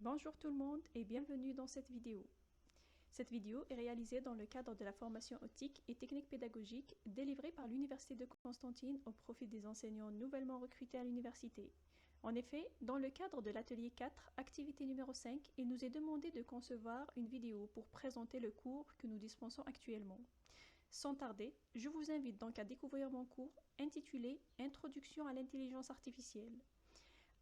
Bonjour tout le monde et bienvenue dans cette vidéo. Cette vidéo est réalisée dans le cadre de la formation optique et technique pédagogique délivrée par l'Université de Constantine au profit des enseignants nouvellement recrutés à l'université. En effet, dans le cadre de l'atelier 4, activité numéro 5, il nous est demandé de concevoir une vidéo pour présenter le cours que nous dispensons actuellement. Sans tarder, je vous invite donc à découvrir mon cours intitulé « Introduction à l'intelligence artificielle ».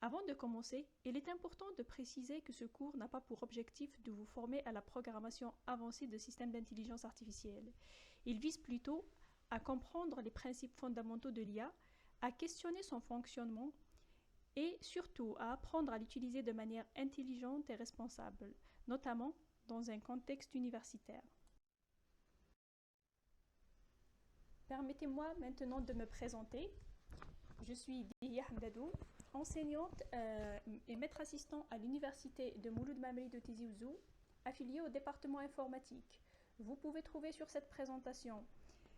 Avant de commencer, il est important de préciser que ce cours n'a pas pour objectif de vous former à la programmation avancée de systèmes d'intelligence artificielle. Il vise plutôt à comprendre les principes fondamentaux de l'IA, à questionner son fonctionnement et surtout à apprendre à l'utiliser de manière intelligente et responsable, notamment dans un contexte universitaire. Permettez-moi maintenant de me présenter. Je suis Diya Hamdadou, enseignante et maître assistant à l'université de Mouloud Maamri de Tizi Ouzou, affiliée au département informatique. Vous pouvez trouver sur cette présentation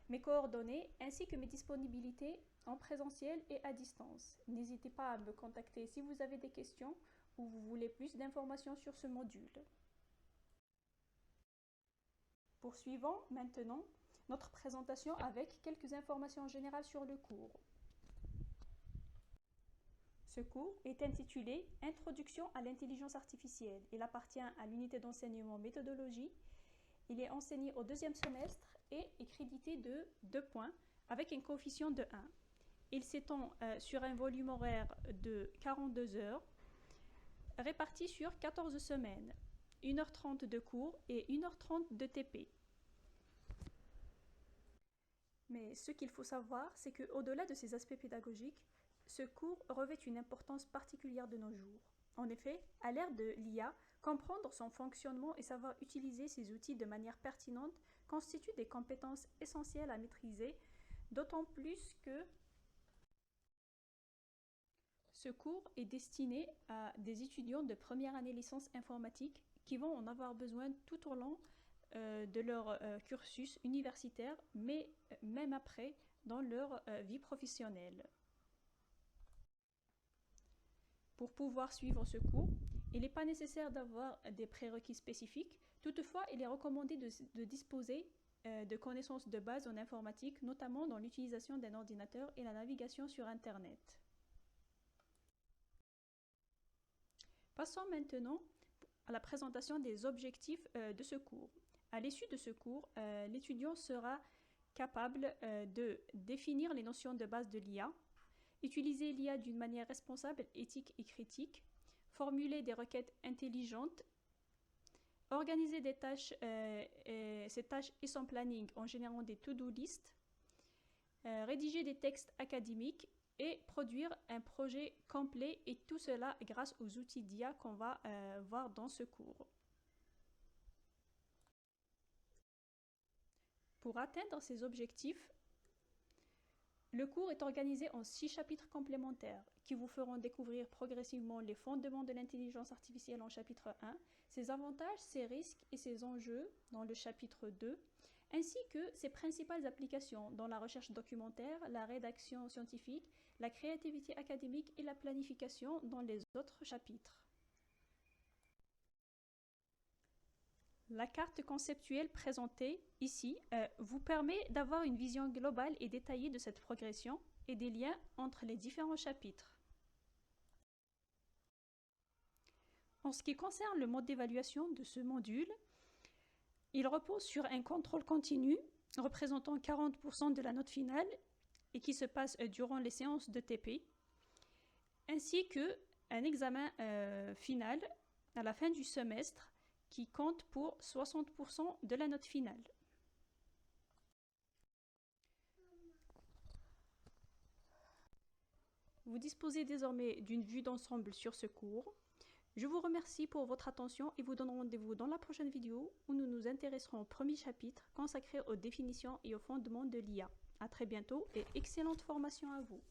mes coordonnées ainsi que mes disponibilités en présentiel et à distance. N'hésitez pas à me contacter si vous avez des questions ou vous voulez plus d'informations sur ce module. Poursuivons maintenant notre présentation avec quelques informations générales sur le cours. Ce cours est intitulé « Introduction à l'intelligence artificielle ». Il appartient à l'unité d'enseignement méthodologie. Il est enseigné au deuxième semestre et est crédité de 2 points avec un coefficient de 1. Il s'étend sur un volume horaire de 42 heures réparti sur 14 semaines, 1h30 de cours et 1h30 de TP. Mais ce qu'il faut savoir, c'est qu'au-delà de ces aspects pédagogiques, ce cours revêt une importance particulière de nos jours. En effet, à l'ère de l'IA, comprendre son fonctionnement et savoir utiliser ces outils de manière pertinente constituent des compétences essentielles à maîtriser, d'autant plus que ce cours est destiné à des étudiants de première année licence informatique qui vont en avoir besoin tout au long de leur cursus universitaire, mais même après, dans leur vie professionnelle. Pour pouvoir suivre ce cours, il n'est pas nécessaire d'avoir des prérequis spécifiques. Toutefois, il est recommandé de disposer de connaissances de base en informatique, notamment dans l'utilisation d'un ordinateur et la navigation sur Internet. Passons maintenant à la présentation des objectifs de ce cours. À l'issue de ce cours, l'étudiant sera capable de définir les notions de base de l'IA, utiliser l'IA d'une manière responsable, éthique et critique, formuler des requêtes intelligentes, organiser des tâches, ces tâches et son planning en générant des to-do list, rédiger des textes académiques et produire un projet complet, et tout cela grâce aux outils d'IA qu'on va voir dans ce cours. Pour atteindre ces objectifs, le cours est organisé en 6 chapitres complémentaires qui vous feront découvrir progressivement les fondements de l'intelligence artificielle en chapitre 1, ses avantages, ses risques et ses enjeux dans le chapitre 2, ainsi que ses principales applications dans la recherche documentaire, la rédaction scientifique, la créativité académique et la planification dans les autres chapitres. La carte conceptuelle présentée ici vous permet d'avoir une vision globale et détaillée de cette progression et des liens entre les différents chapitres. En ce qui concerne le mode d'évaluation de ce module, il repose sur un contrôle continu représentant 40% de la note finale et qui se passe durant les séances de TP, ainsi qu'un examen final à la fin du semestre qui compte pour 60% de la note finale. Vous disposez désormais d'une vue d'ensemble sur ce cours. Je vous remercie pour votre attention et vous donne rendez-vous dans la prochaine vidéo où nous nous intéresserons au premier chapitre consacré aux définitions et aux fondements de l'IA. À très bientôt et excellente formation à vous.